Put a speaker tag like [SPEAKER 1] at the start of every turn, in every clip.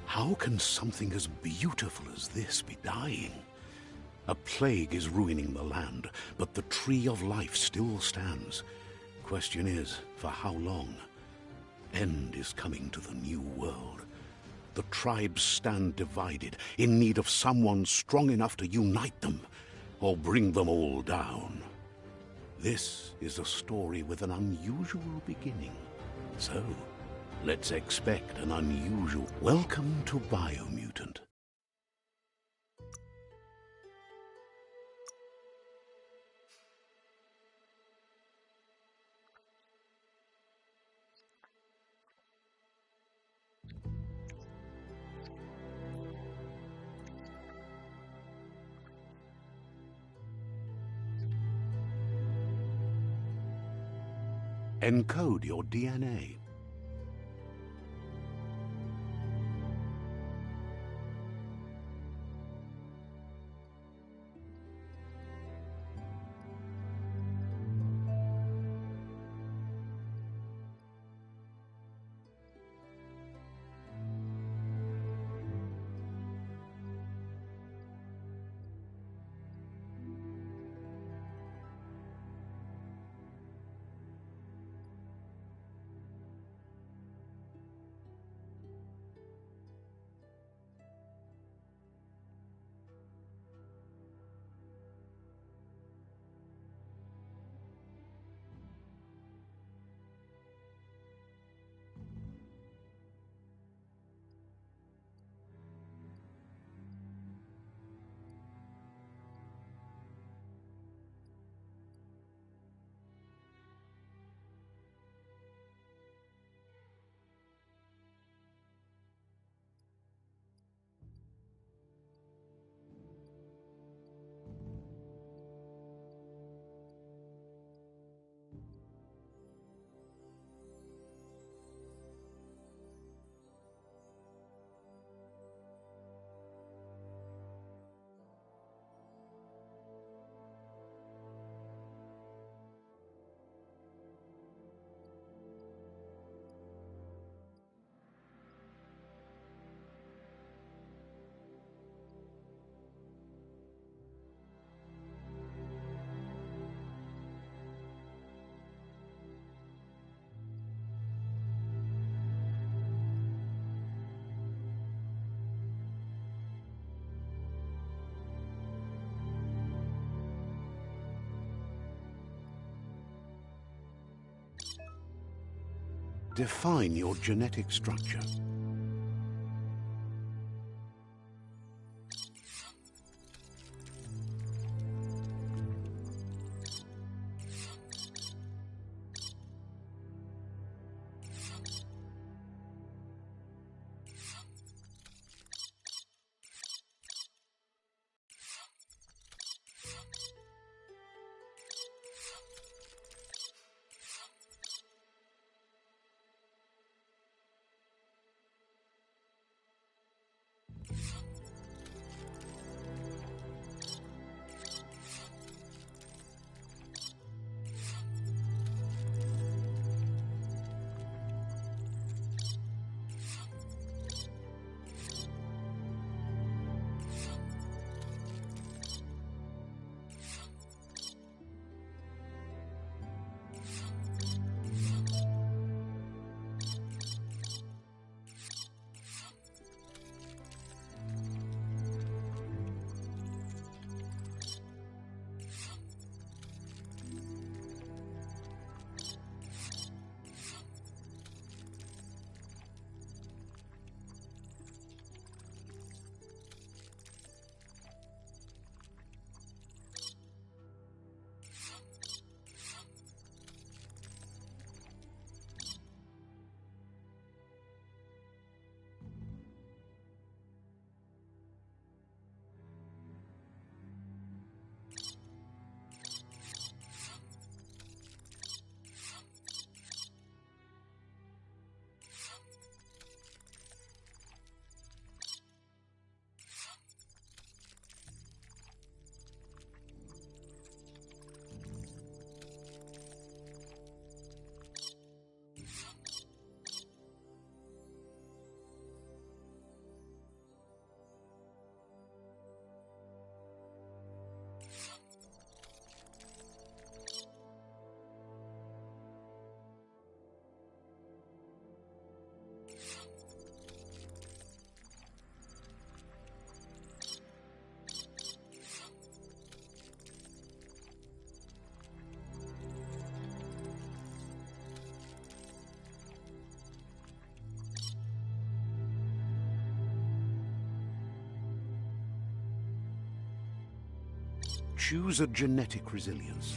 [SPEAKER 1] How can something as beautiful as this be dying? A plague is ruining the land, but the tree of life still stands. Question is, for how long? End is coming to the new world. The tribes stand divided, in need of someone strong enough to unite them, or bring them all down. This is a story with an unusual beginning. So, let's expect an unusual... Welcome to Biomutant. Encode your DNA. Define your genetic structure. Choose a genetic resilience.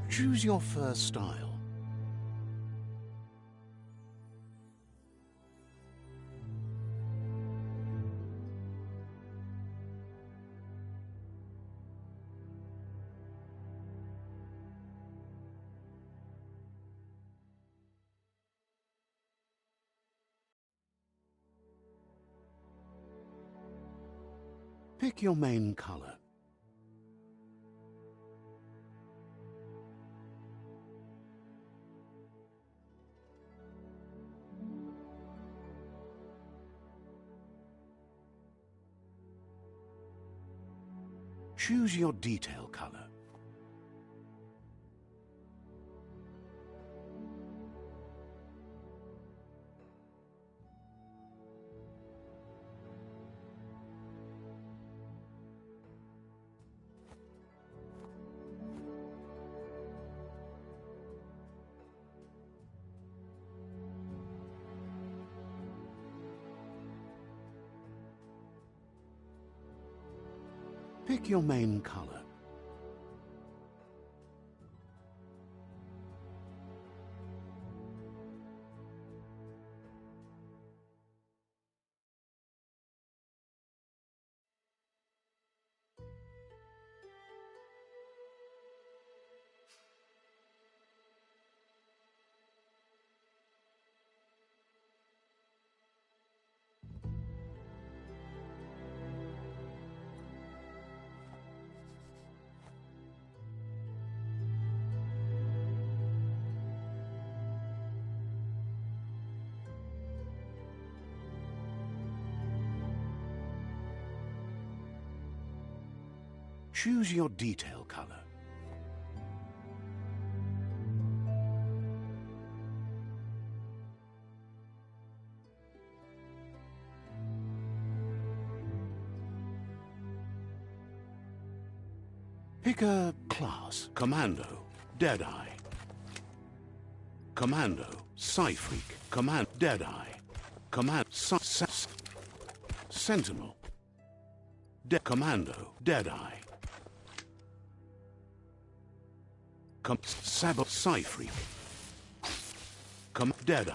[SPEAKER 1] Choose your first style. Pick your main color. Choose your detail color. Pick your main color. Choose your detail color. Pick a class. Commando, Deadeye. Commando, Psyfreak. Command, Deadeye. Command, Sentinel. Commando, Deadeye. Sabo, Psyfreak. Deadeye.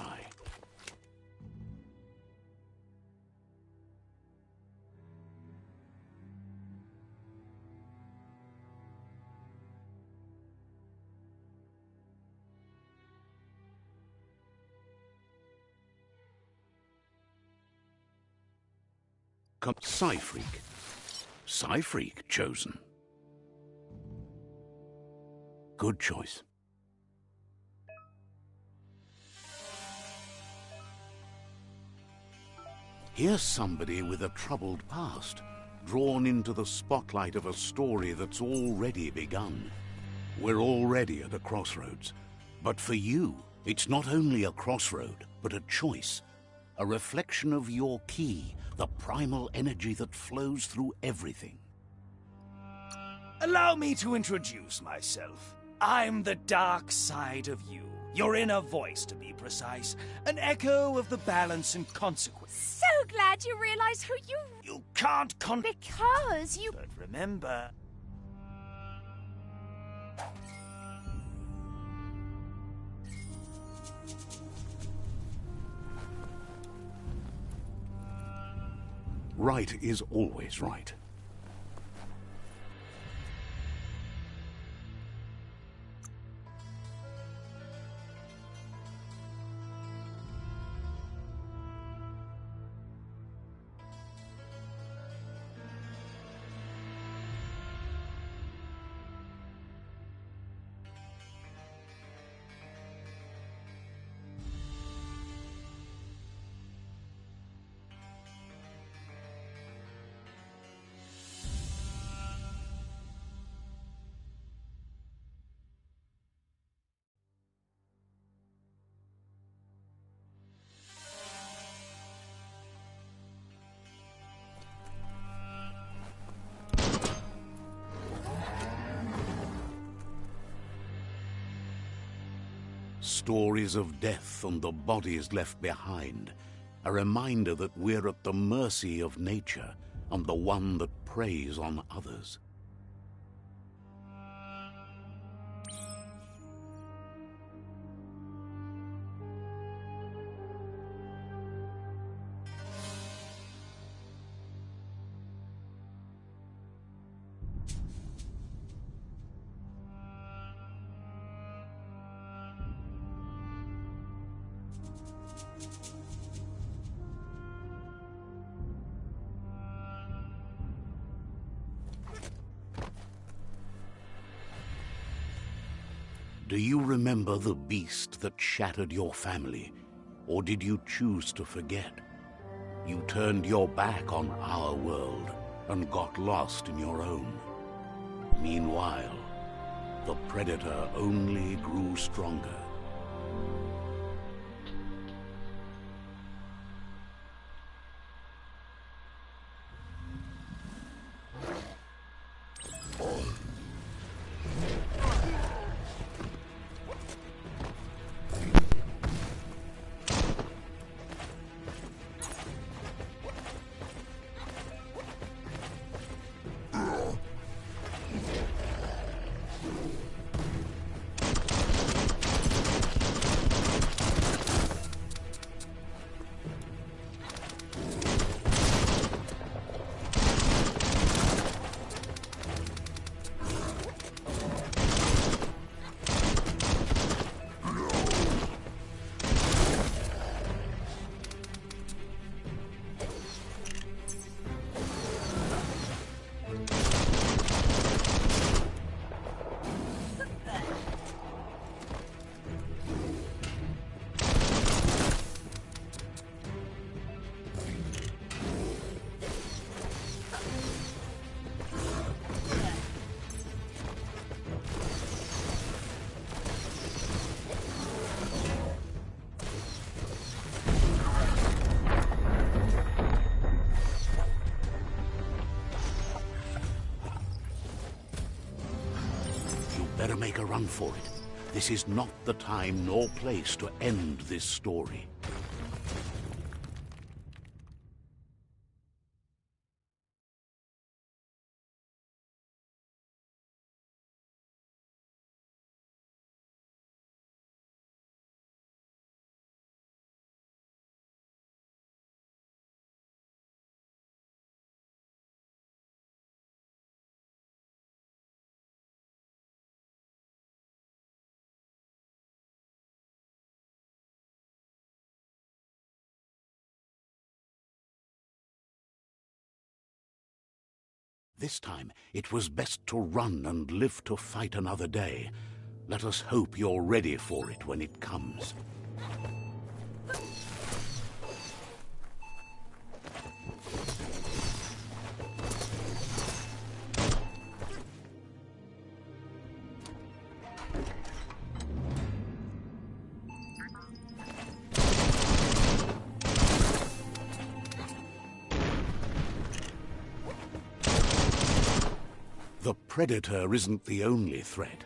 [SPEAKER 1] Psyfreak. Psyfreak chosen. Good choice. Here's somebody with a troubled past, drawn into the spotlight of a story that's already begun. We're already at a crossroads. But for you, it's not only a crossroad, but a choice. A reflection of your key, the primal energy that flows through everything.
[SPEAKER 2] Allow me to introduce myself. I'm the dark side of you. Your inner voice, to be precise. An echo of the balance and consequence.
[SPEAKER 3] So glad you realize who you...
[SPEAKER 2] You can't
[SPEAKER 3] Because you...
[SPEAKER 2] But remember...
[SPEAKER 1] Right is always right. Stories of death and the bodies left behind. A reminder that we're at the mercy of nature and the one that preys on others. Do you remember the beast that shattered your family, or did you choose to forget? You turned your back on our world and got lost in your own. Meanwhile, the predator only grew stronger. Better make a run for it. This is not the time nor place to end this story. This time, it was best to run and live to fight another day. Let us hope you're ready for it when it comes. The predator isn't the only threat.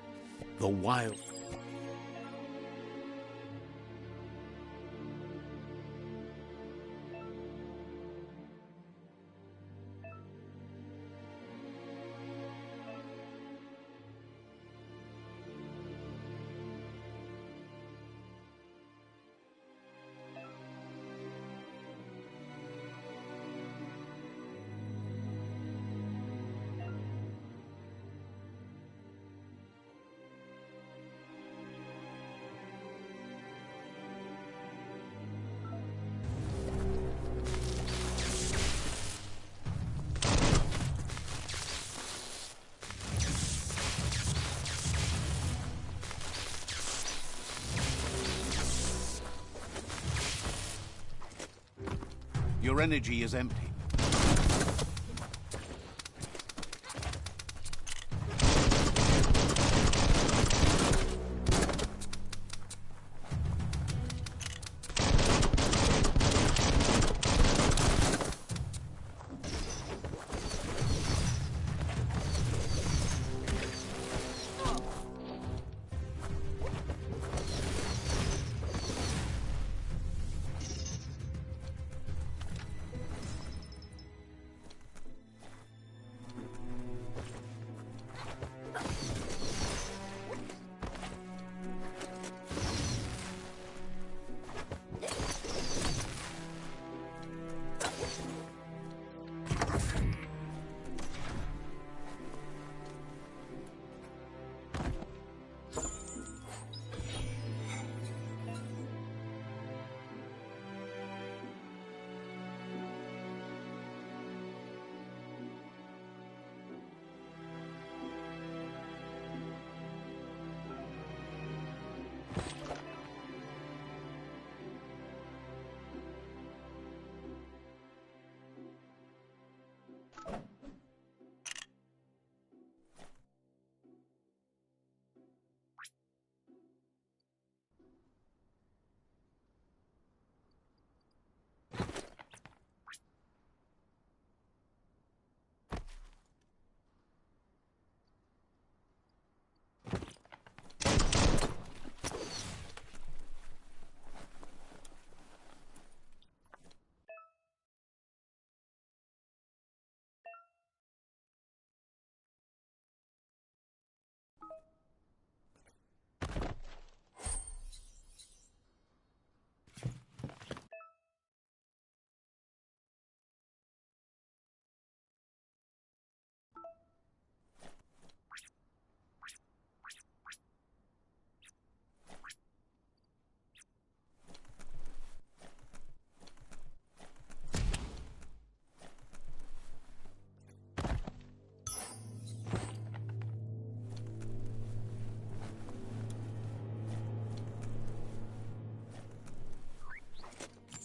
[SPEAKER 1] The wild... Your energy is empty.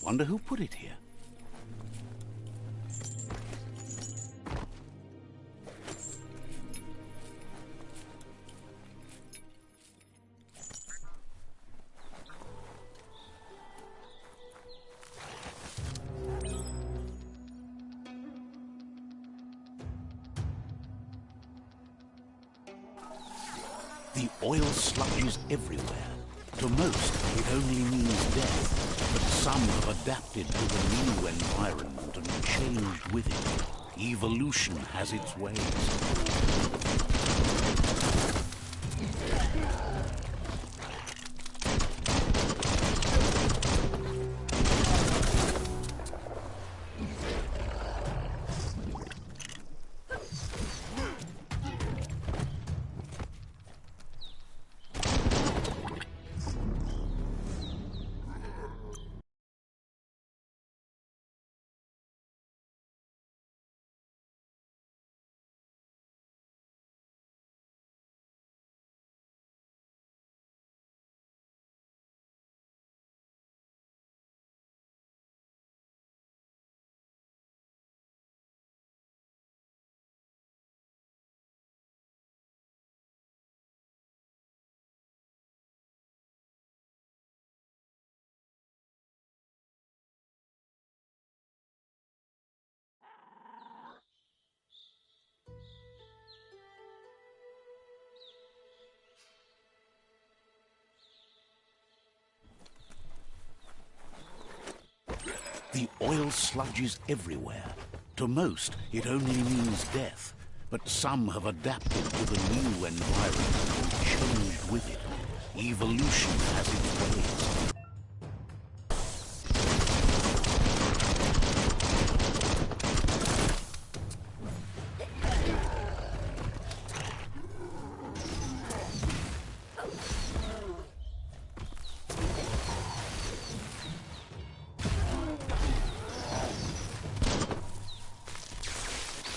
[SPEAKER 1] Wonder who put it here? The oil sludges everywhere. To most, it only means death, but some have adapted to the new environment and changed with it. Evolution has its ways. The oil sludges everywhere. To most, it only means death, but some have adapted to the new environment and changed with it. Evolution has its ways.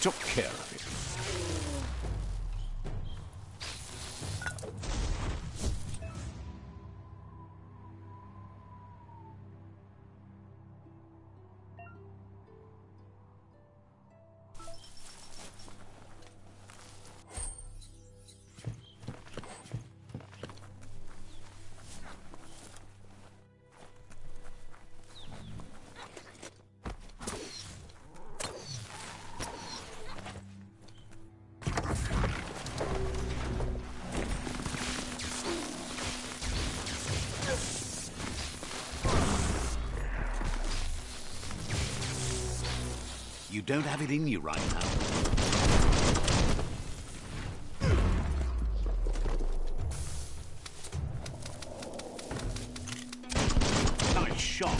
[SPEAKER 1] Took care of it. You don't have it in you right now. Nice shot.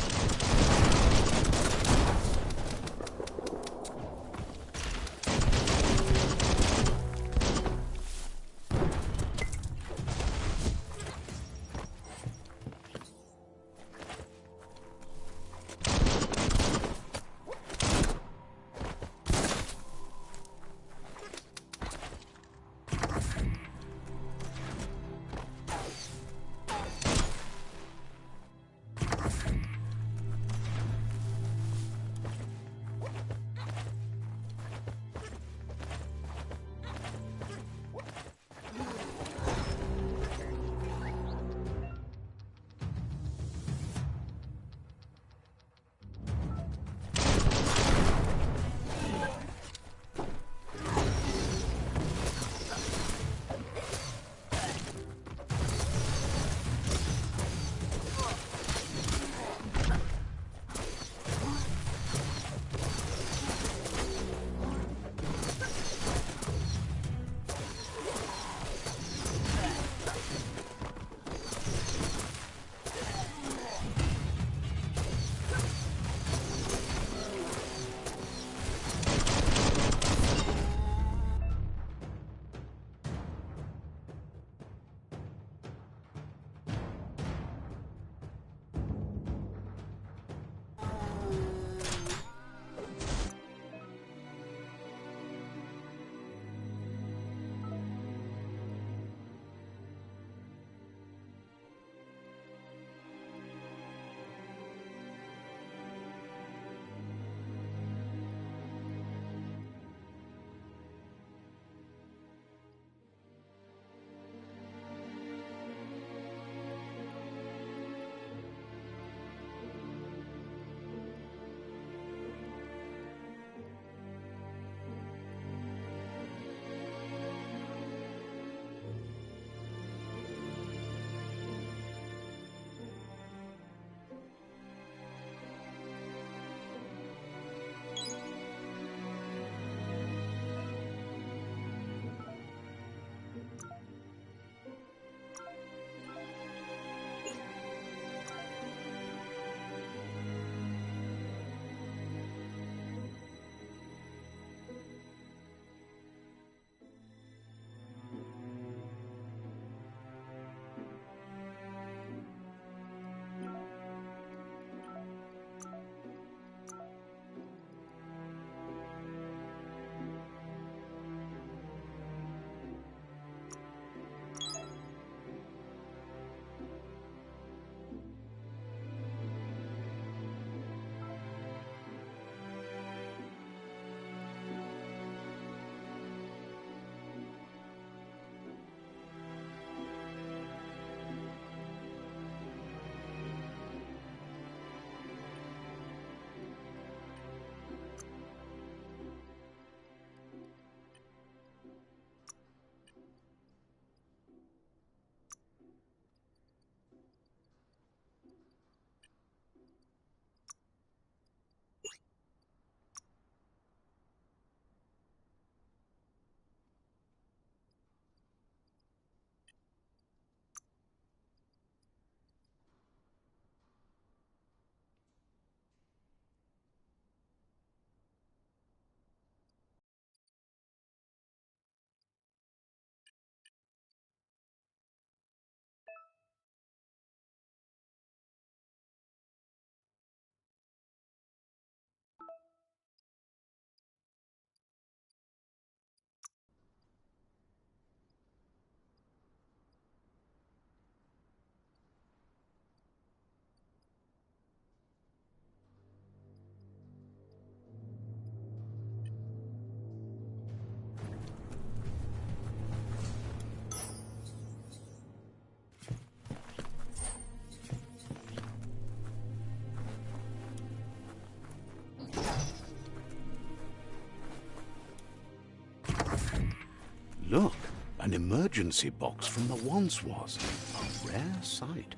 [SPEAKER 1] Look, an emergency box from the once was. A rare sight.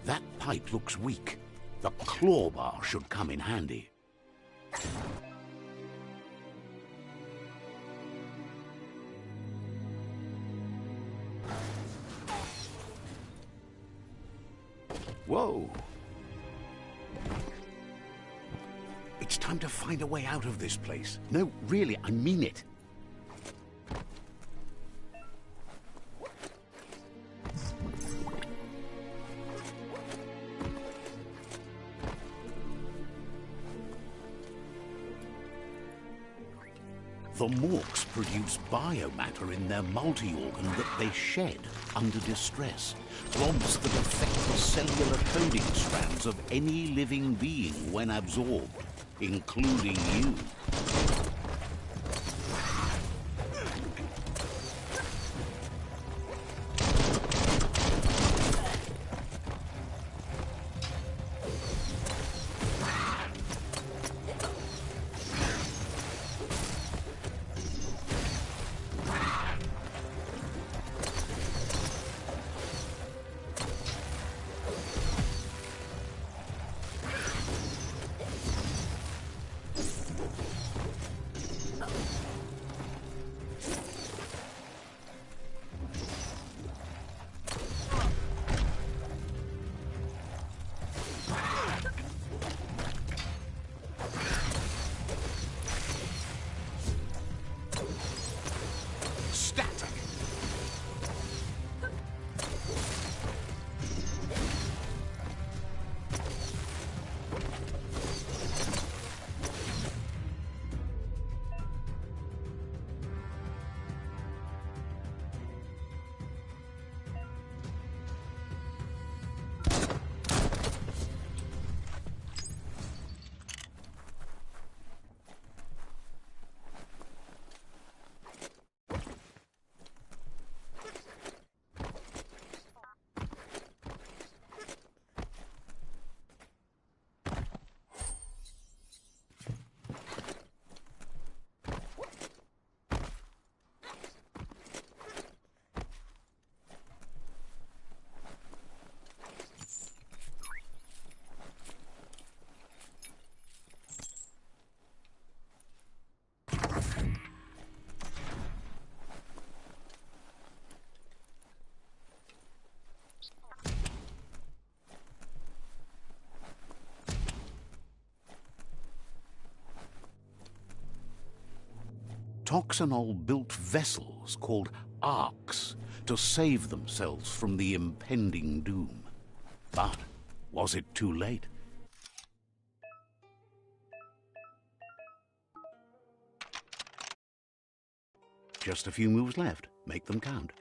[SPEAKER 1] That pipe looks weak. The claw bar should come in handy. Whoa! It's time to find a way out of this place. No, really, I mean it. The MORKS produce biomatter in their multi-organ that they shed under distress. Rods that affect the cellular coding strands of any living being when absorbed, including you. Toxanol built vessels called arks to save themselves from the impending doom. But was it too late? Just a few moves left. Make them count.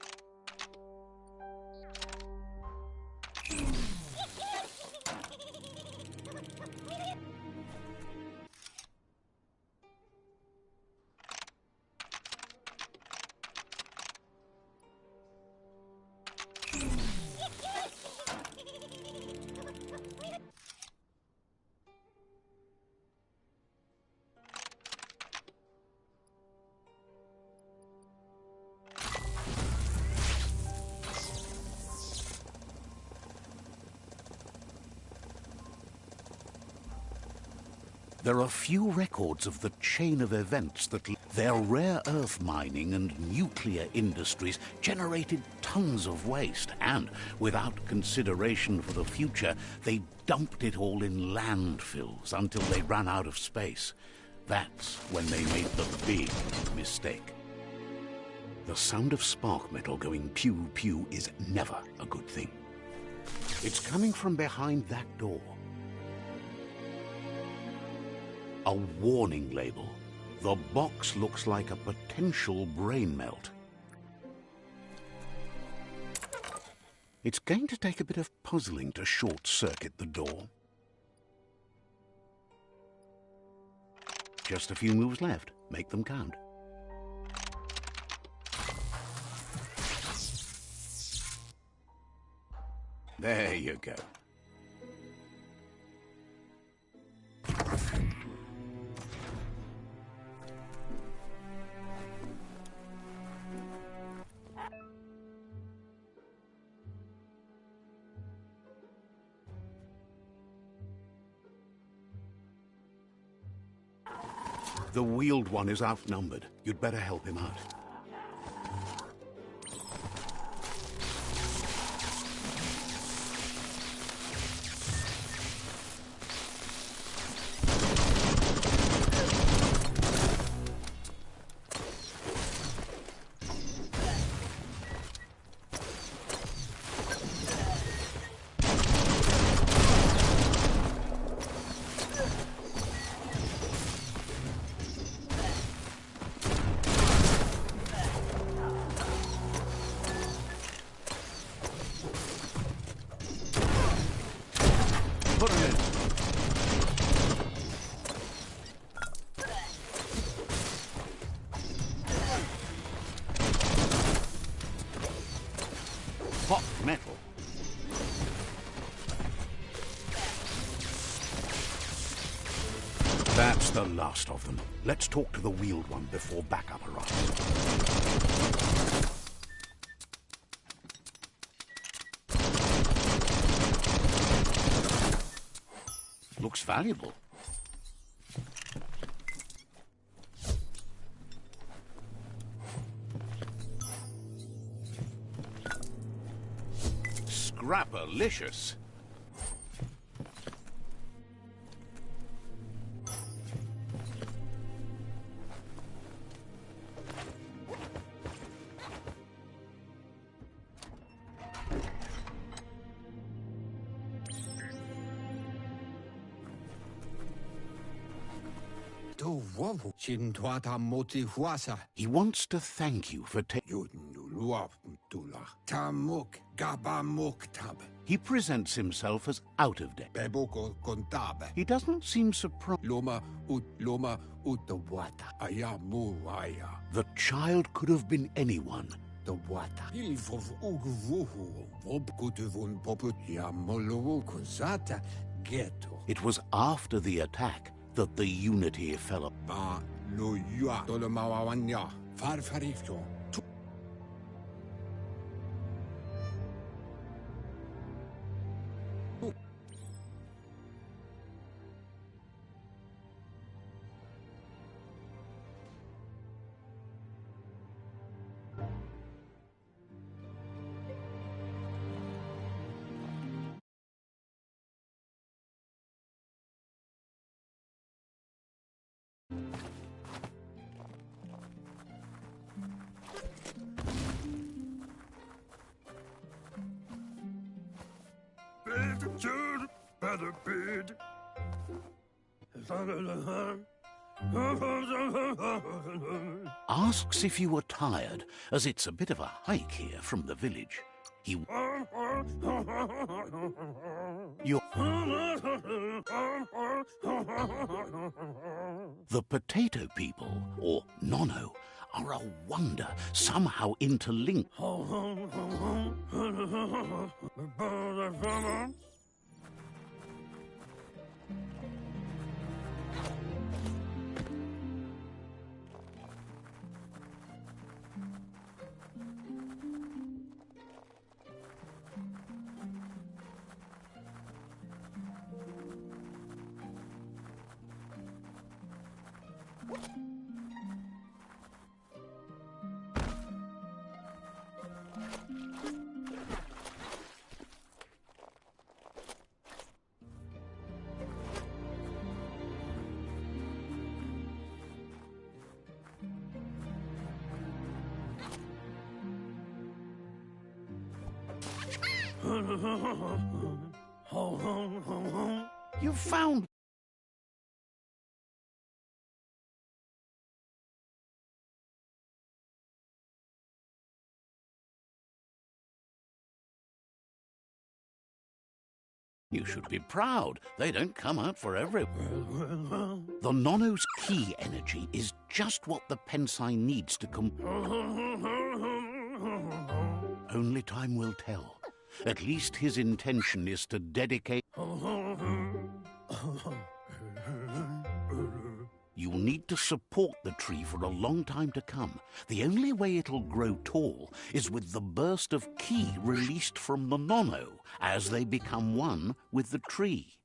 [SPEAKER 1] There are few records of the chain of events that their rare earth mining and nuclear industries generated tons of waste, and without consideration for the future, they dumped it all in landfills until they ran out of space. That's when they made the big mistake. The sound of spark metal going pew pew is never a good thing. It's coming from behind that door. A warning label. The box looks like a potential brain melt. It's going to take a bit of puzzling to short-circuit the door. Just a few moves left. Make them count. There you go. The wheeled one is outnumbered. You'd better help him out. Put him in. Hot metal. That's the last of them. Let's talk to the wheeled one before backup arrives. Looks valuable. Scrapalicious. He wants to thank you for He presents himself as out of date. He doesn't seem surprised. The child could have been anyone. It was after the attack that the unity fell apart. Asks if you were tired, as it's a bit of a hike here from the village. The potato people, or Nono, are a wonder, somehow interlinked. You found... You should be proud. They don't come out for everyone. The Nono's key energy is just what the Pensai needs to Only time will tell. At least his intention is to dedicate... You'll need to support the tree for a long time to come. The only way it'll grow tall is with the burst of ki released from the Nono as they become one with the tree.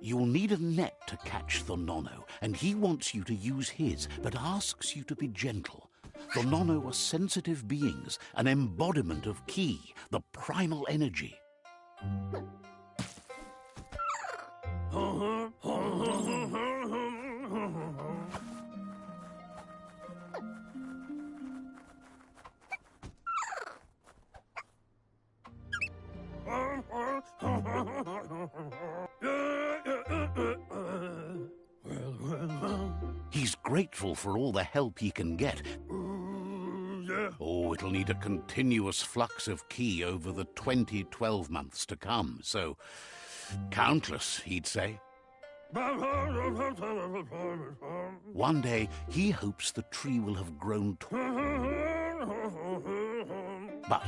[SPEAKER 1] You'll need a net to catch the Nono, and he wants you to use his, but asks you to be gentle. The Nono are sensitive beings, an embodiment of ki, the primal energy. He's grateful for all the help he can get. Oh, it'll need a continuous flux of ki over the 12 months to come, so countless, he'd say. One day, he hopes the tree will have grown but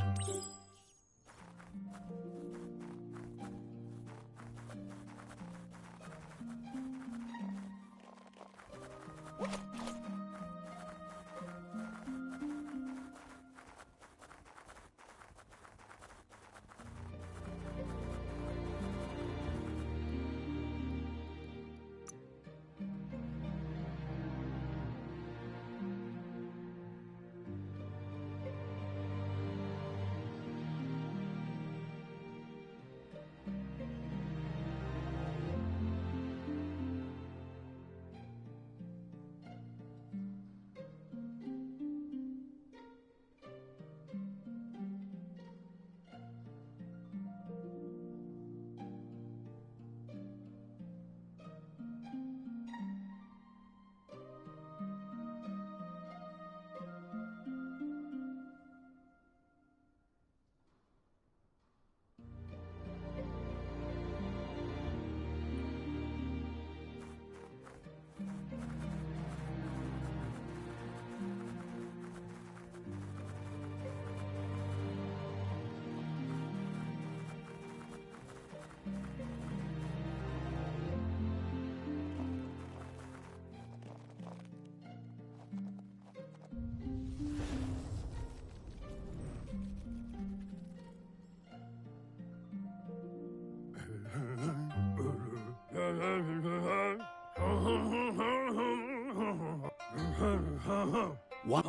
[SPEAKER 1] what?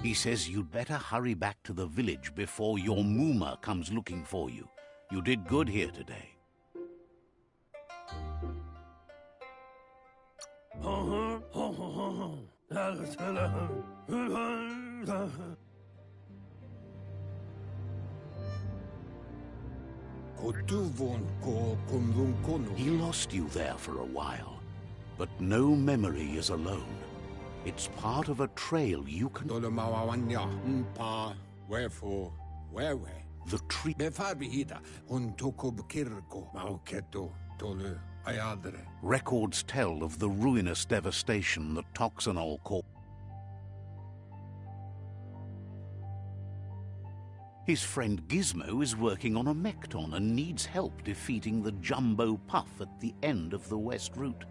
[SPEAKER 1] He says you'd better hurry back to the village before your Muma comes looking for you. You did good here today. He lost you there for a while, but no memory is alone. It's part of a trail you can... The tree... Records tell of the ruinous devastation the Toxanol caused. His friend Gizmo is working on a Mekton and needs help defeating the Jumbo Puff at the end of the West Route.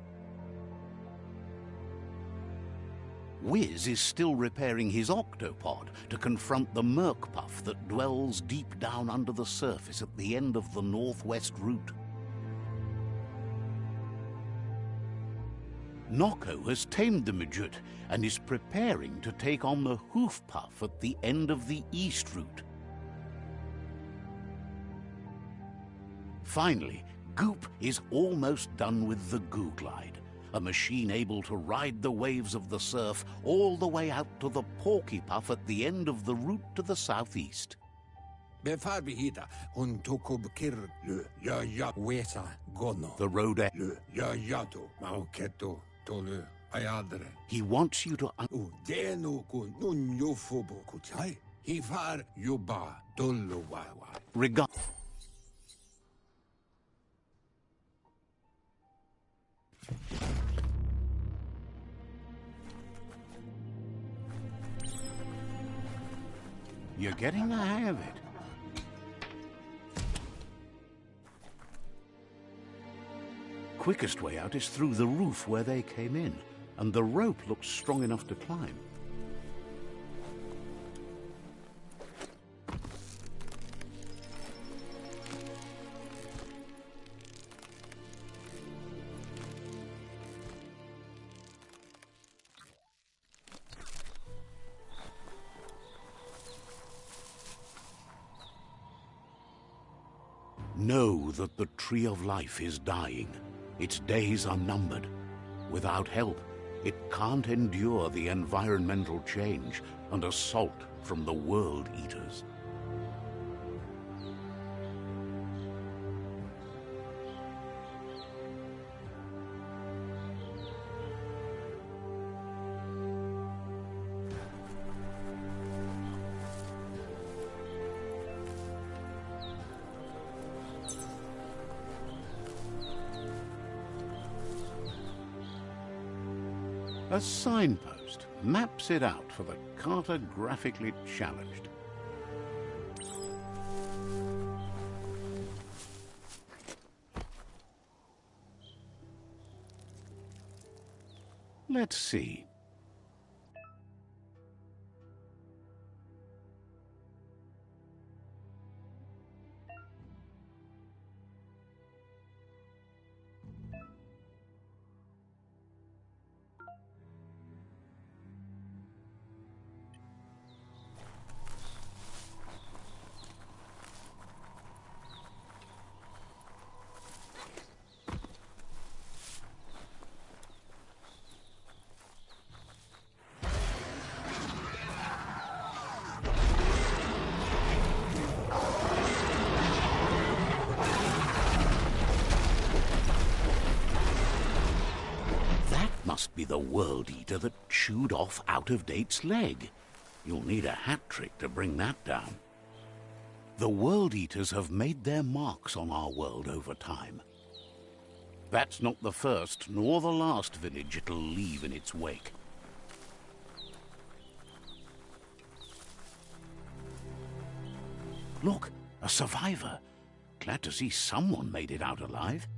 [SPEAKER 1] Wiz is still repairing his Octopod to confront the Merc Puff that dwells deep down under the surface at the end of the Northwest Route. Noko has tamed the Midget and is preparing to take on the Hoof Puff at the end of the East Route. Finally, Goop is almost done with the Goo Glide, a machine able to ride the waves of the surf all the way out to the Porky Puff at the end of the route to the southeast. The road He wants you to regard. You're getting the hang of it. Quickest way out is through the roof where they came in, and the rope looks strong enough to climb. Know that the Tree of Life is dying. Its days are numbered. Without help, it can't endure the environmental change and assault from the World Eaters. A signpost maps it out for the cartographically challenged. Let's see. Must be the World Eater that chewed off Out-of-Date's leg. You'll need a hat trick to bring that down. The World Eaters have made their marks on our world over time. That's not the first nor the last village it'll leave in its wake. Look, a survivor. Glad to see someone made it out alive.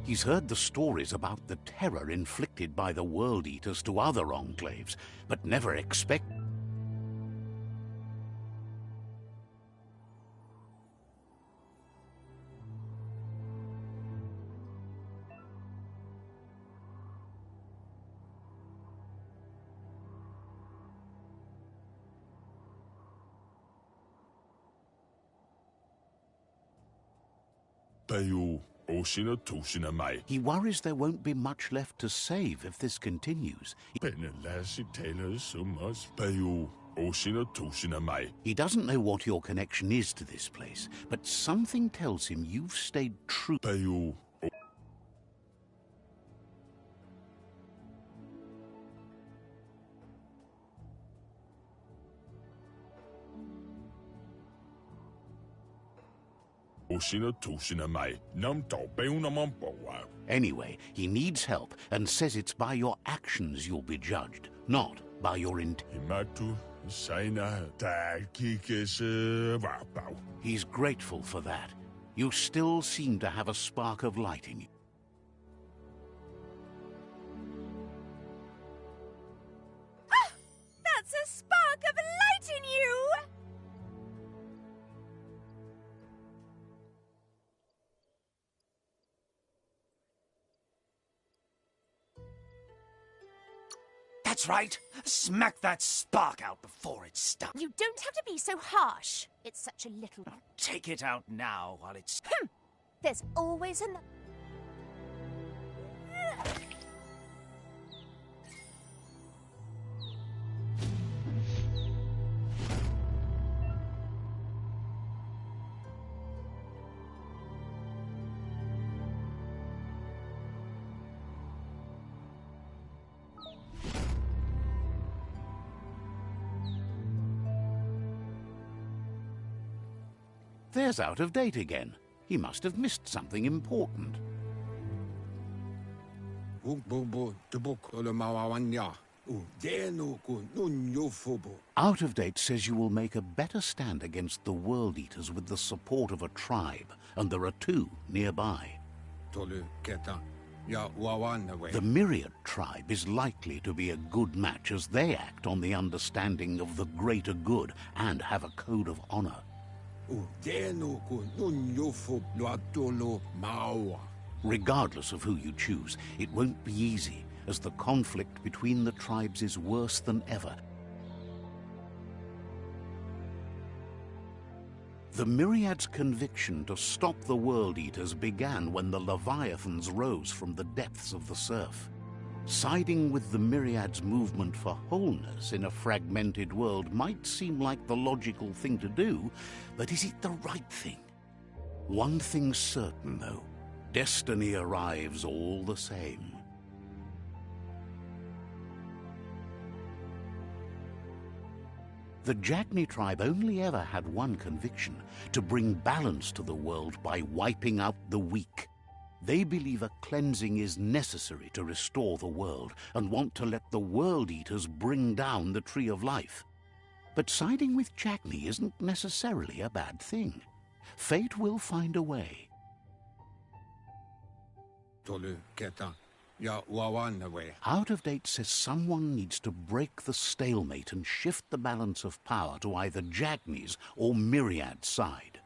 [SPEAKER 1] He's heard the stories about the terror inflicted by the World Eaters to other enclaves, but never expect... He worries there won't be much left to save if this continues. He doesn't know what your connection is to this place, but something tells him you've stayed true. Anyway, he needs help and says it's by your actions you'll be judged, not by your intent. He's grateful for that. You still seem to have a spark of light in you.
[SPEAKER 3] Ah! That's a spark of light in you!
[SPEAKER 2] That's right. Smack that spark out before it stops.
[SPEAKER 3] You don't have to be so harsh. It's such a little...
[SPEAKER 2] Take it out now while it's...
[SPEAKER 3] There's always an...
[SPEAKER 1] There's Out of Date again. He must have missed something important. Out of Date says you will make a better stand against the World Eaters with the support of a tribe, and there are 2 nearby. The Myriad tribe is likely to be a good match as they act on the understanding of the greater good and have a code of honor. Regardless of who you choose, it won't be easy, as the conflict between the tribes is worse than ever. The Myriad's conviction to stop the World Eaters began when the Leviathans rose from the depths of the surf. Siding with the Myriad's movement for wholeness in a fragmented world might seem like the logical thing to do, but is it the right thing? One thing's certain, though. Destiny arrives all the same. The Jagni tribe only ever had one conviction: to bring balance to the world by wiping out the weak. They believe a cleansing is necessary to restore the world and want to let the World Eaters bring down the Tree of Life. But siding with Jagni isn't necessarily a bad thing. Fate will find a way. Out of Date says someone needs to break the stalemate and shift the balance of power to either Jagni's or Myriad's side.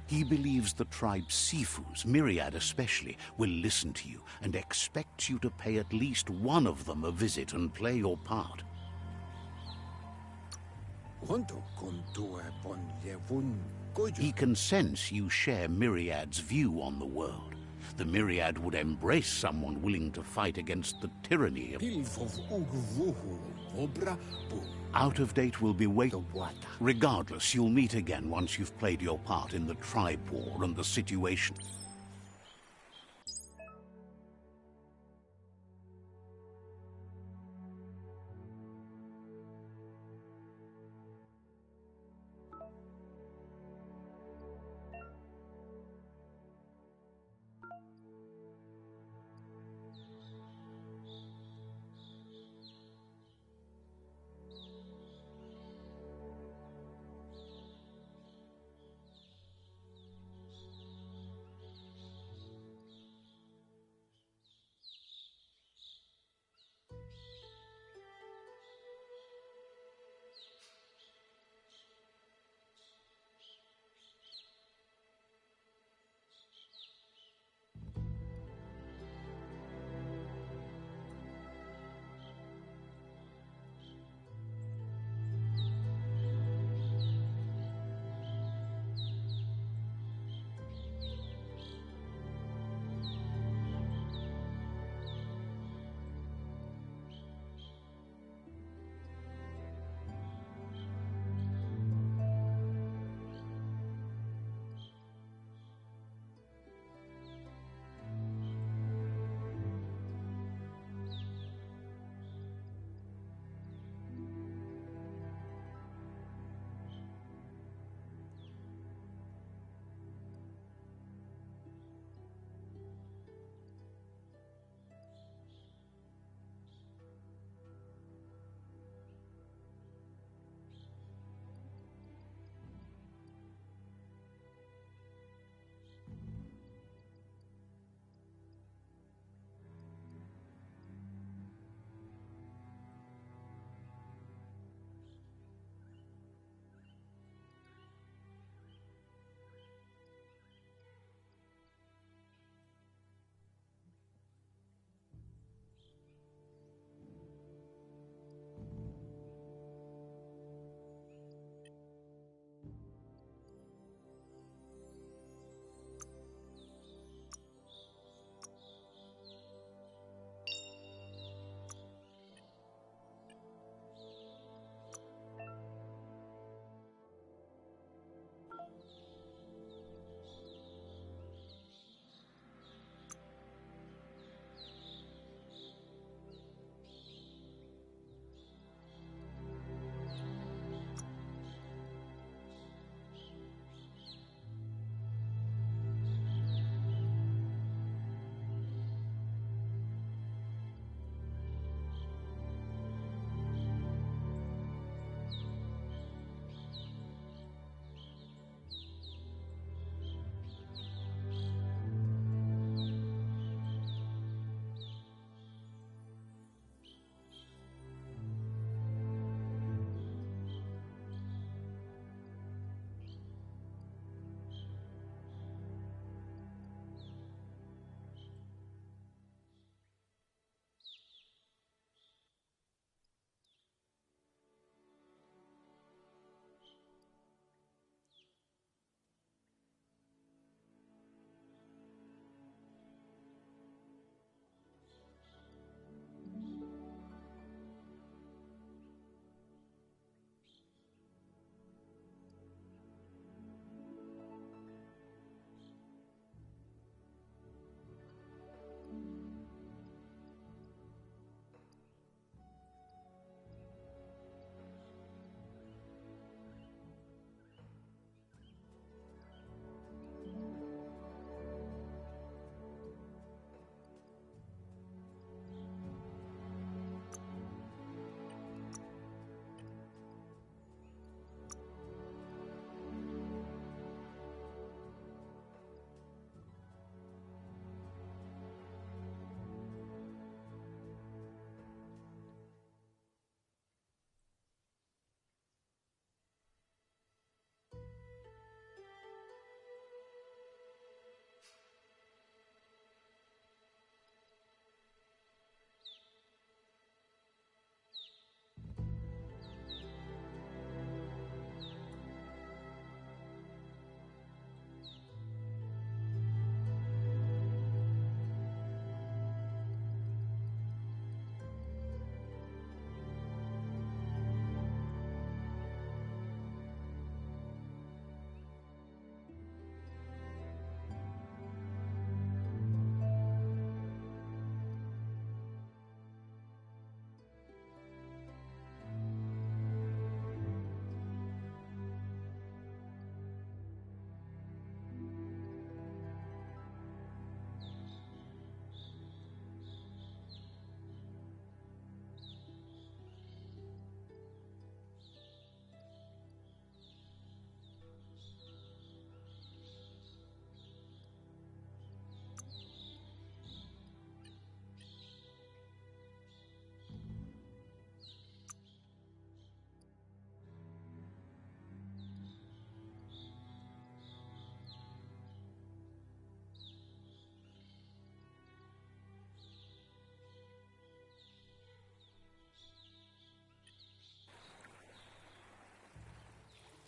[SPEAKER 1] He believes the tribe's Sifus, Myriad especially, will listen to you and expects you to pay at least one of them a visit and play your part. He can sense you share Myriad's view on the world. The Myriad would embrace someone willing to fight against the tyranny of... Out of Date will be waiting. Regardless, you'll meet again once you've played your part in the tribe war and the situation.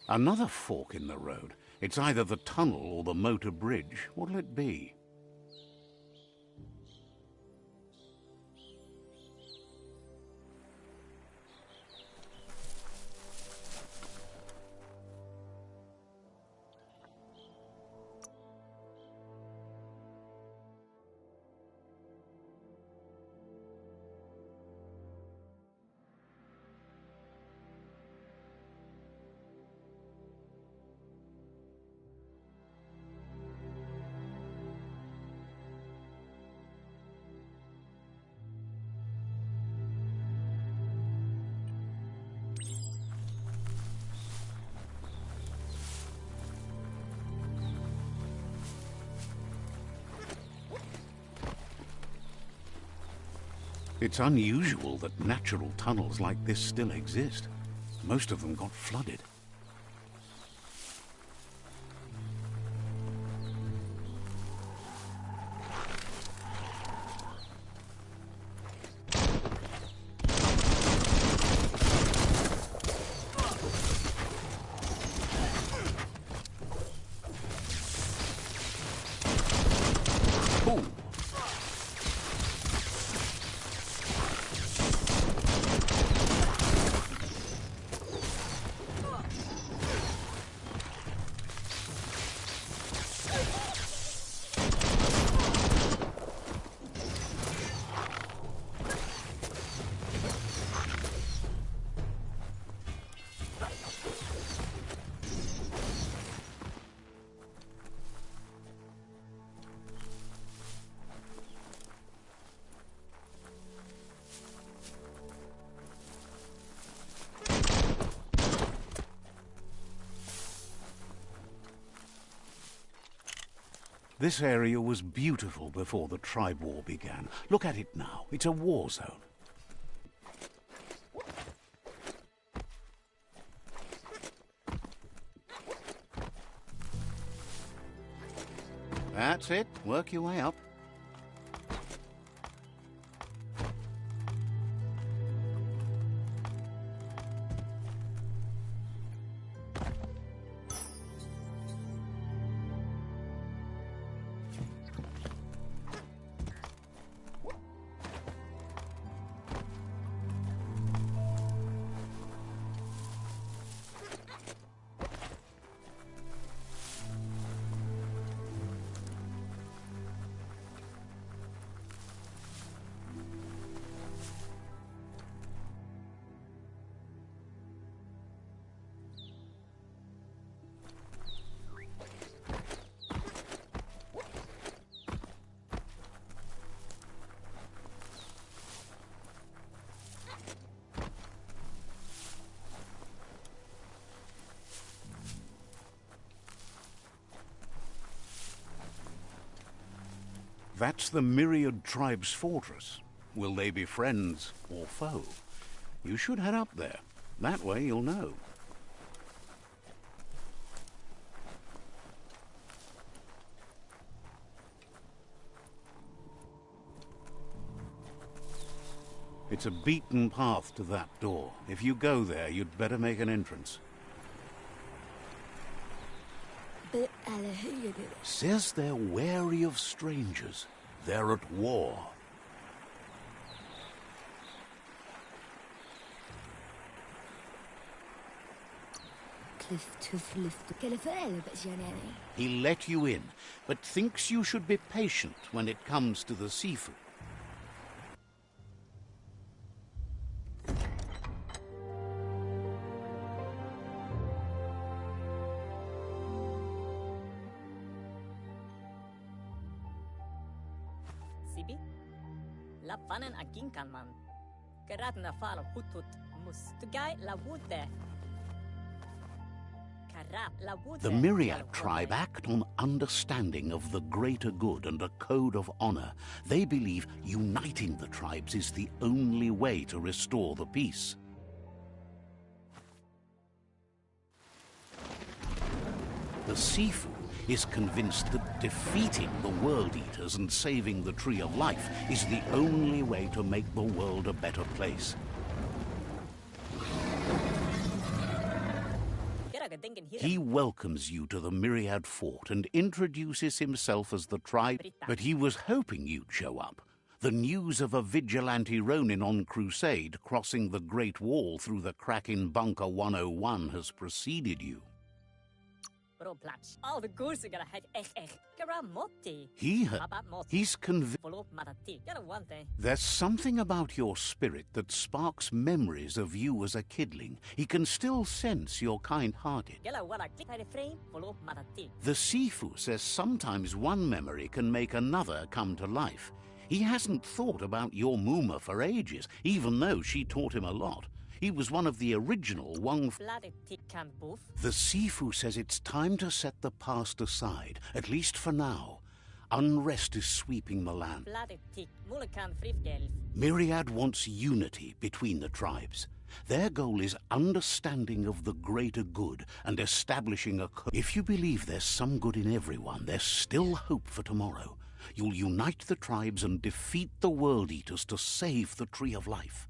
[SPEAKER 1] Another fork in the road. It's either the tunnel or the motor bridge. What'll it be? It's unusual that natural tunnels like this still exist. Most of them got flooded. This area was beautiful before the tribe war began. Look at it now. It's a war zone. That's it. Work your way up. That's the Myriad Tribe's fortress. Will they be friends or foe? You should head up there. That way you'll know. It's a beaten path to that door. If you go there, you'd better make an entrance. Says they're wary of strangers. They're at war. He let you in, but thinks you should be patient when it comes to the seafood. The Myriad tribe act on understanding of the greater good and a code of honor. They believe uniting the tribes is the only way to restore the peace. The Sifu is convinced that defeating the World Eaters and saving the Tree of Life is the only way to make the world a better place. He welcomes you to the Myriad Fort and introduces himself as the tribe, but he was hoping you'd show up. The news of a vigilante Ronin on crusade crossing the Great Wall through the crack in Bunker 101 has preceded you. He's convinced. There's something about your spirit that sparks memories of you as a kidling. He can still sense you're kind-hearted. The Sifu says sometimes one memory can make another come to life. He hasn't thought about your Muma for ages, even though she taught him a lot. He was one of the original Wang. The Sifu says it's time to set the past aside, at least for now. Unrest is sweeping the land. Myriad wants unity between the tribes. Their goal is understanding of the greater good and establishing a... If you believe there's some good in everyone, there's still hope for tomorrow. You'll unite the tribes and defeat the World Eaters to save the Tree of Life.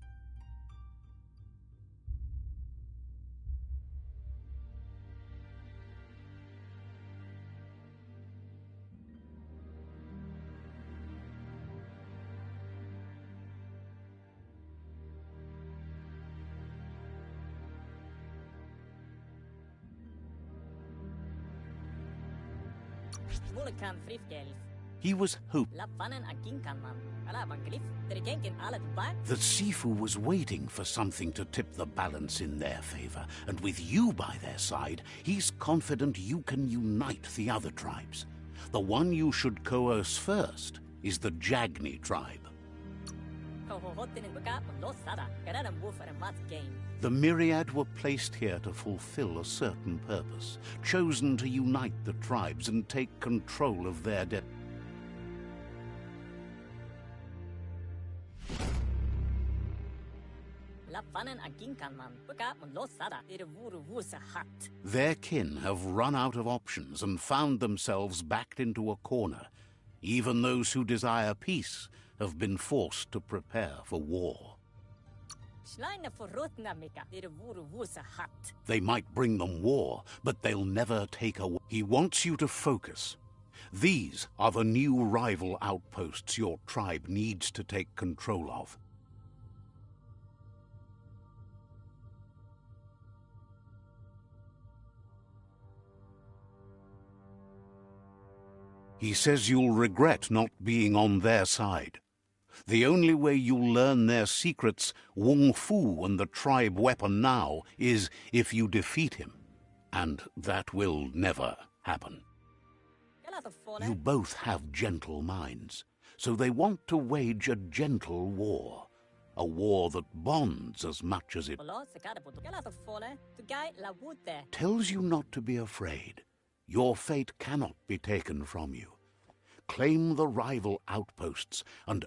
[SPEAKER 1] He was hoping. The Sifu was waiting for something to tip the balance in their favor, and with you by their side, he's confident you can unite the other tribes. The one you should coerce first is the Jagni tribe. The Myriad were placed here to fulfill a certain purpose, chosen to unite the tribes and take control of their Their kin have run out of options and found themselves backed into a corner. Even those who desire peace have been forced to prepare for war. They might bring them war, but they'll never take away. He wants you to focus. These are the new rival outposts your tribe needs to take control of. He says you'll regret not being on their side. The only way you'll learn their secrets, Wung Fu and the tribe weapon now, is if you defeat him. And that will never happen. You both have gentle minds, so they want to wage a gentle war. A war that bonds as much as it tells you not to be afraid. Your fate cannot be taken from you. Claim the rival outposts and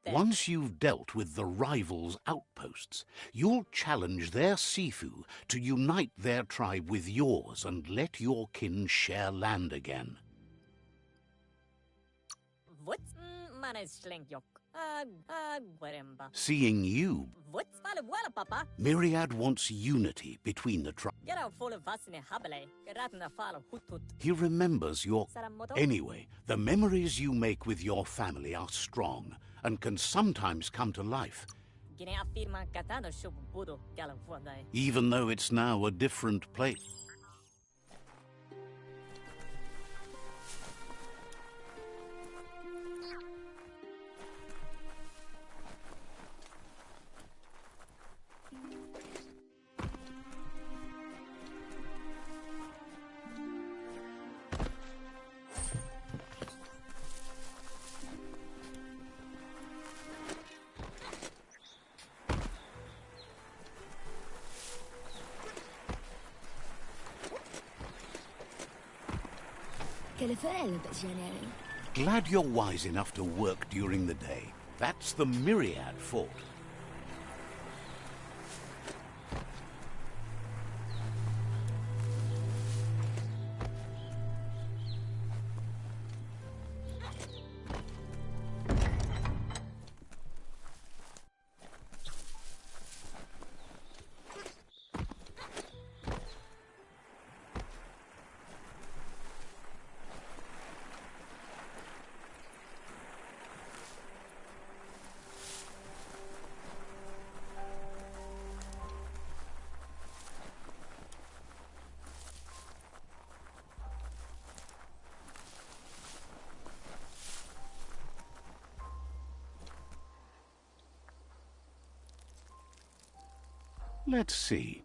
[SPEAKER 1] once you've dealt with the rivals' outposts, you'll challenge their Sifu to unite their tribe with yours and let your kin share land again. Seeing you, Myriad wants unity between the tribes. He remembers your... Anyway, the memories you make with your family are strong and can sometimes come to life. Even though it's now a different place. Glad you're wise enough to work during the day. That's the Myriad Fort. Let's see.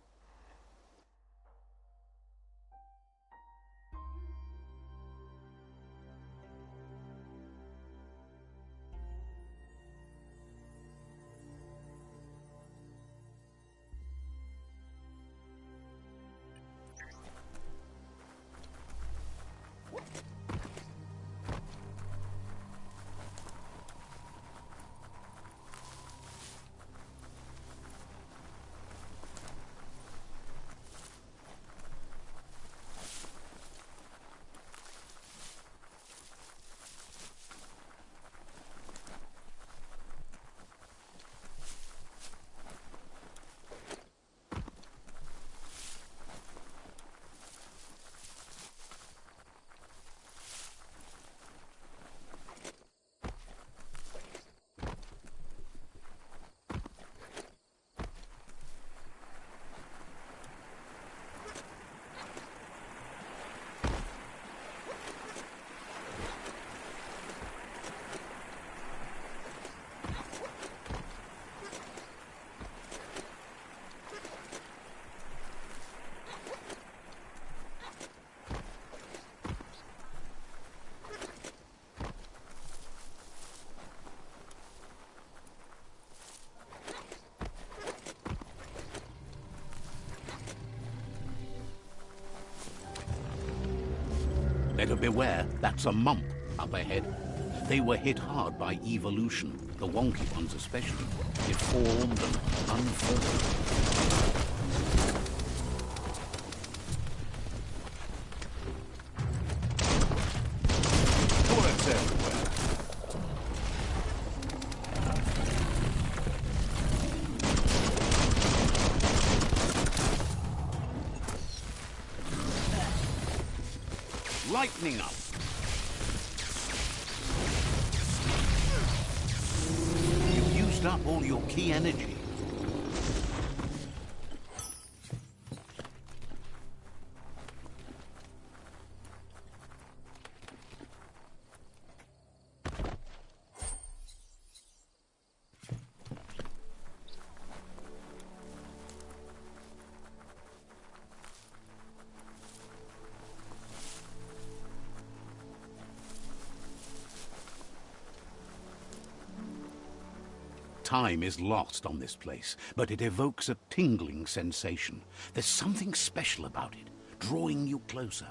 [SPEAKER 1] Better beware, that's a mump up ahead. They were hit hard by evolution, the wonky ones especially. It formed and unfurled. Bullets everywhere. Lightning up. You've used up all your key energy. Time is lost on this place, but it evokes a tingling sensation. There's something special about it, drawing you closer.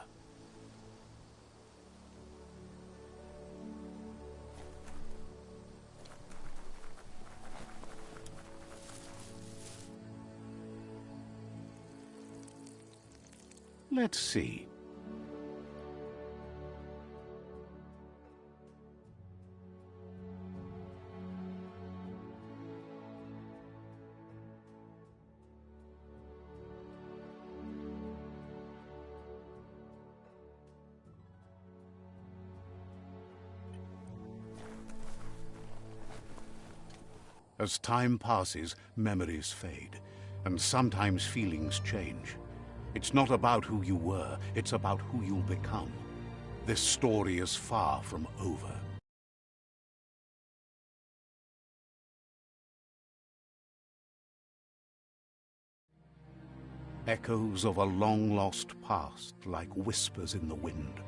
[SPEAKER 1] Let's see. As time passes, memories fade, and sometimes feelings change. It's not about who you were, it's about who you'll become. This story is far from over. Echoes of a long-lost past, like whispers in the wind.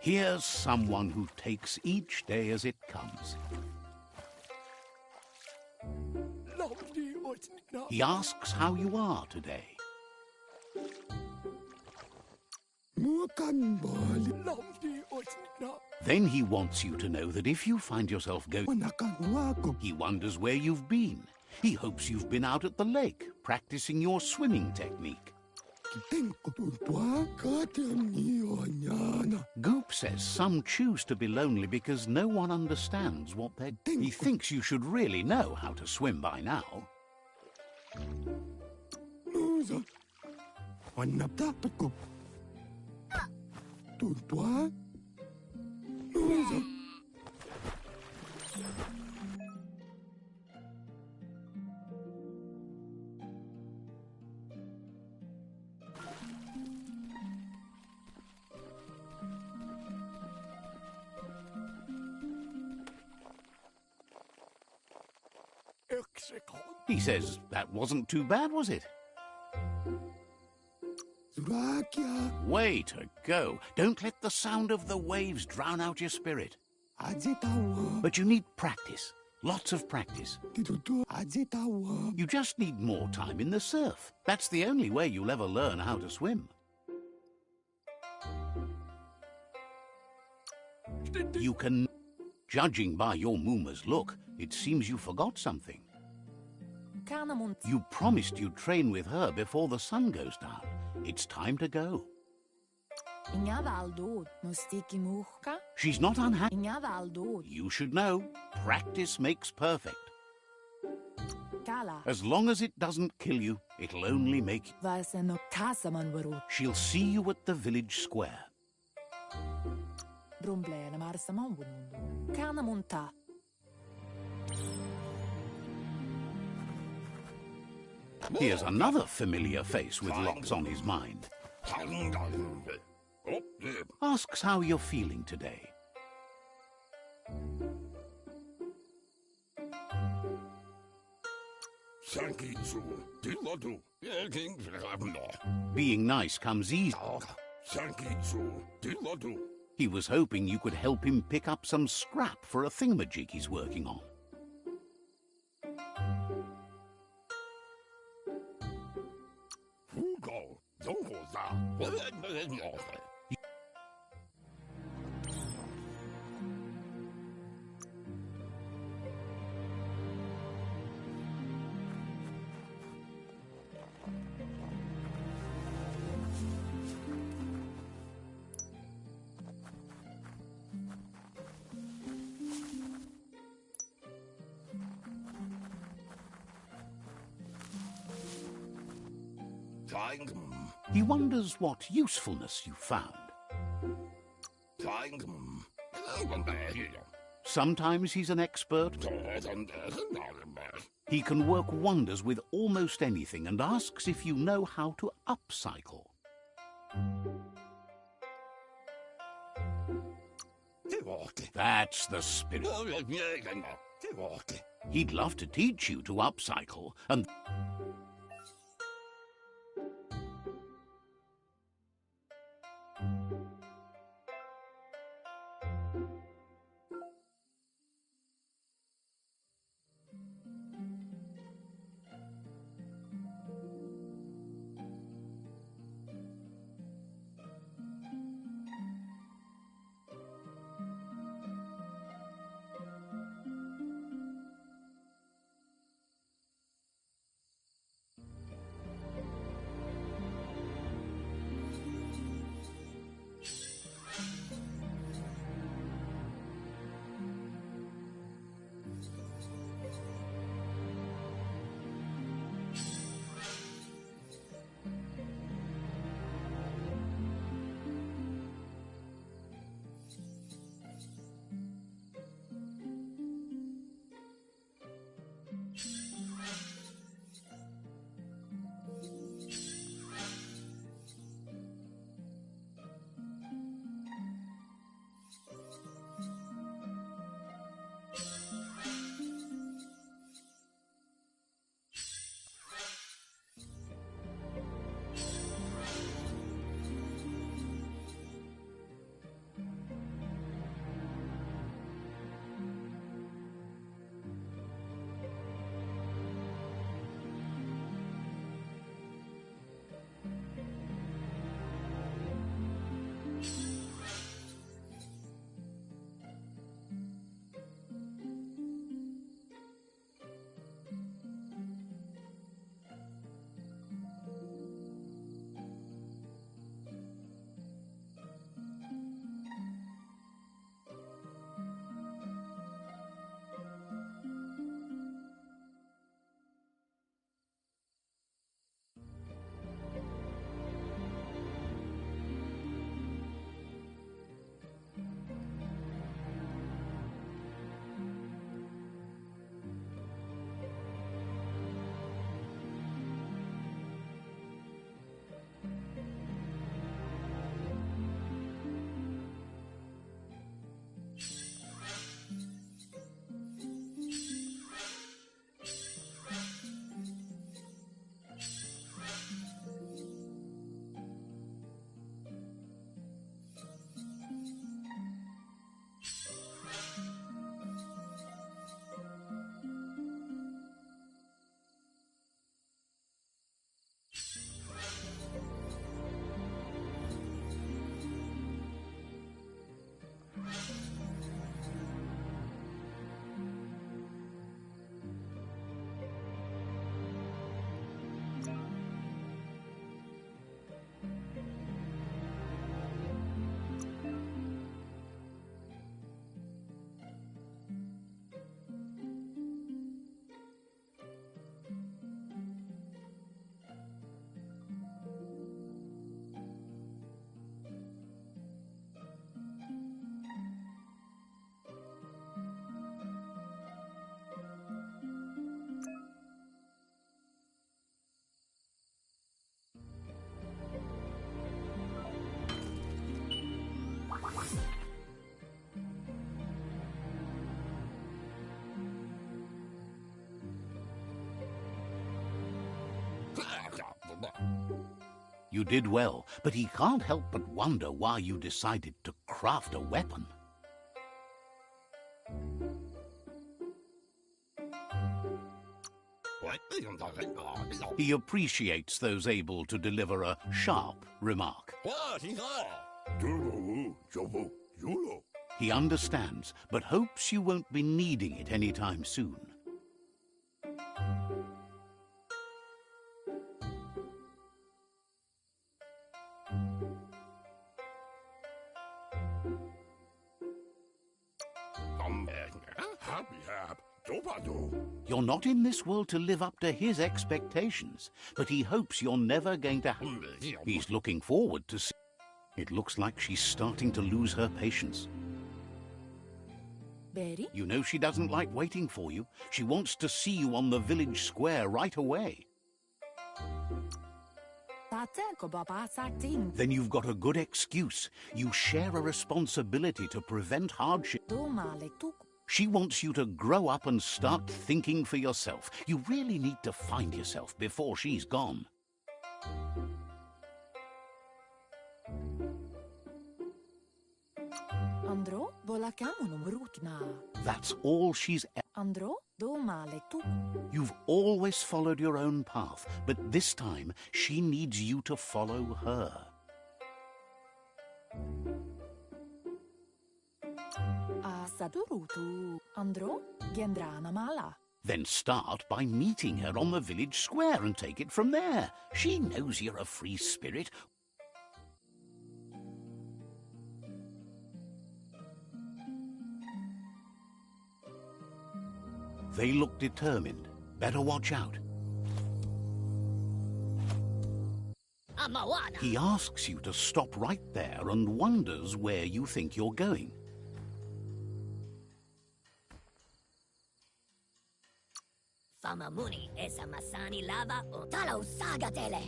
[SPEAKER 1] Here's someone who takes each day as it comes. He asks how you are today. Then he wants you to know that if you find yourself going, he wonders where you've been. He hopes you've been out at the lake, practicing your swimming technique. Goop says some choose to be lonely because no one understands what they're doing. He thinks you should really know how to swim by now. He says that wasn't too bad, was it? Way to go. Don't let the sound of the waves drown out your spirit. But you need practice. Lots of practice. You just need more time in the surf. That's the only way you'll ever learn how to swim. You can... Judging by your Mooma's look, it seems you forgot something. You promised you'd train with her before the sun goes down. It's time to go. She's not unhappy. You should know, practice makes perfect. As long as it doesn't kill you, it'll only make you. She'll see you at the village square. Here's another familiar face with lots on his mind. Asks how you're feeling today. Being nice comes easy. He was hoping you could help him pick up some scrap for a thingamajig he's working on. He wonders what usefulness you found. Sometimes he's an expert. He can work wonders with almost anything and asks if you know how to upcycle. That's the spirit. He'd love to teach you to upcycle and... You did well, but he can't help but wonder why you decided to craft a weapon. He appreciates those able to deliver a sharp remark. He understands, but hopes you won't be needing it anytime soon. You're not in this world to live up to his expectations, but he hopes you're never going to... He's looking forward to see... It looks like she's starting to lose her patience.
[SPEAKER 4] Betty?
[SPEAKER 1] You know she doesn't like waiting for you. She wants to see you on the village square right away. Then you've got a good excuse. You share a responsibility to prevent hardship. She wants you to grow up and start thinking for yourself. You really need to find yourself before she's gone.
[SPEAKER 4] Andro,
[SPEAKER 1] That's all she's...
[SPEAKER 4] Andro,
[SPEAKER 1] You've always followed your own path, but this time she needs you to follow her.
[SPEAKER 4] Andro, Gendrana Mala.
[SPEAKER 1] Then start by meeting her on the village square and take it from there. She knows you're a free spirit. They look determined. Better watch out. He asks you to stop right there and wonders where you think you're going.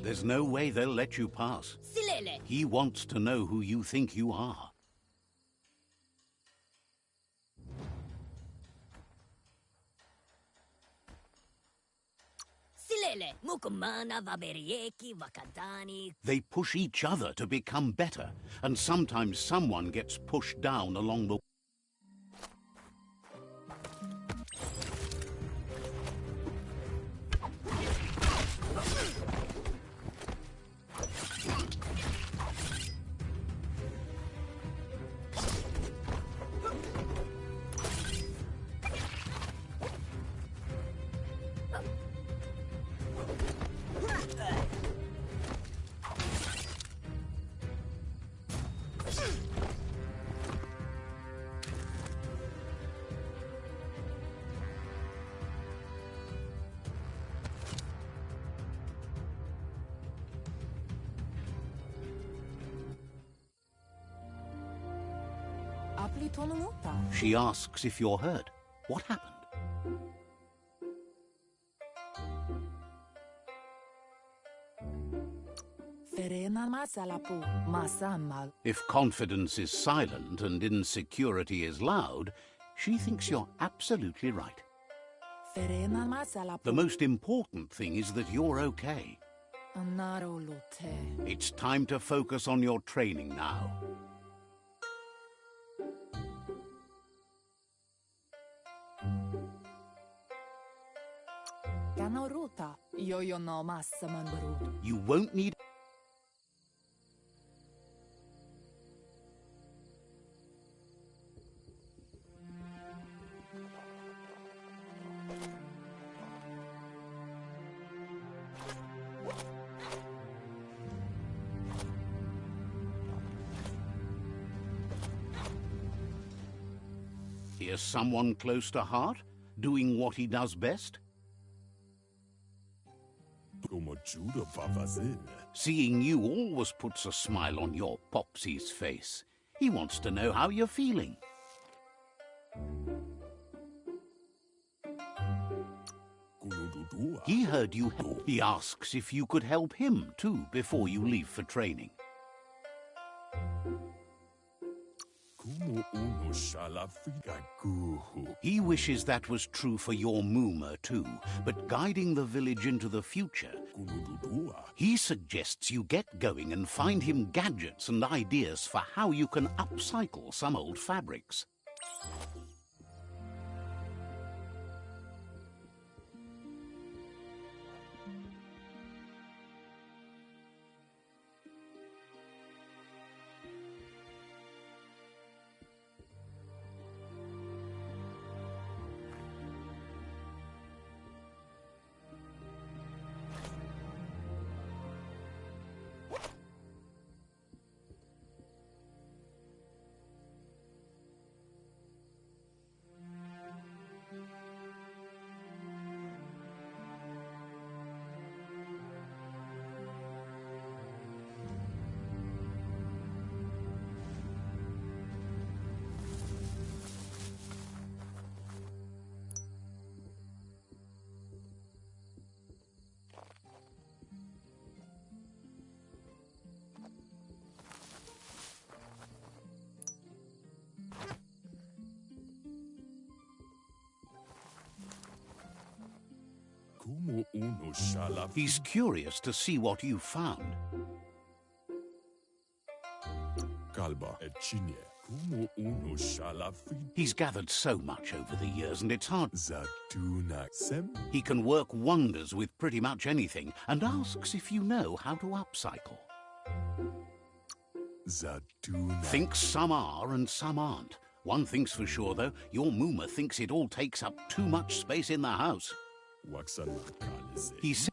[SPEAKER 1] There's no way they'll let you pass. He wants to know who you think you are. They push each other to become better, and sometimes someone gets pushed down along the... She asks if you're hurt. What happened? If confidence is silent and insecurity is loud, she thinks you're absolutely right. The most important thing is that you're okay. It's time to focus on your training now. You won't need... Here's someone close to heart, doing what he does best. Seeing you always puts a smile on your Popsy's face. He wants to know how you're feeling. He heard you. He asks if you could help him too before you leave for training. He wishes that was true for your Mooma too, but guiding the village into the future, he suggests you get going and find him gadgets and ideas for how you can upcycle some old fabrics. He's curious to see what you found. He's gathered so much over the years, and it's hard. He can work wonders with pretty much anything, and asks if you know how to upcycle. Thinks some are and some aren't. One thing's for sure, though, your Mooma thinks it all takes up too much space in the house. He said...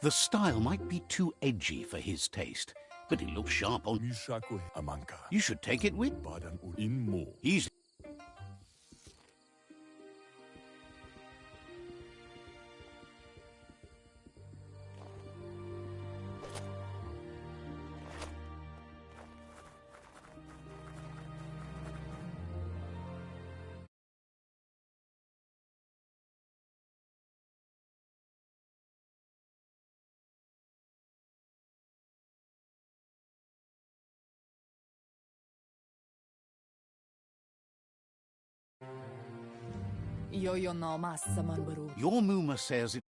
[SPEAKER 1] The style might be too edgy for his taste, but it looks sharp on... You should take it with... He's...
[SPEAKER 4] Yo no massa man baru.
[SPEAKER 1] Your Mooma says it...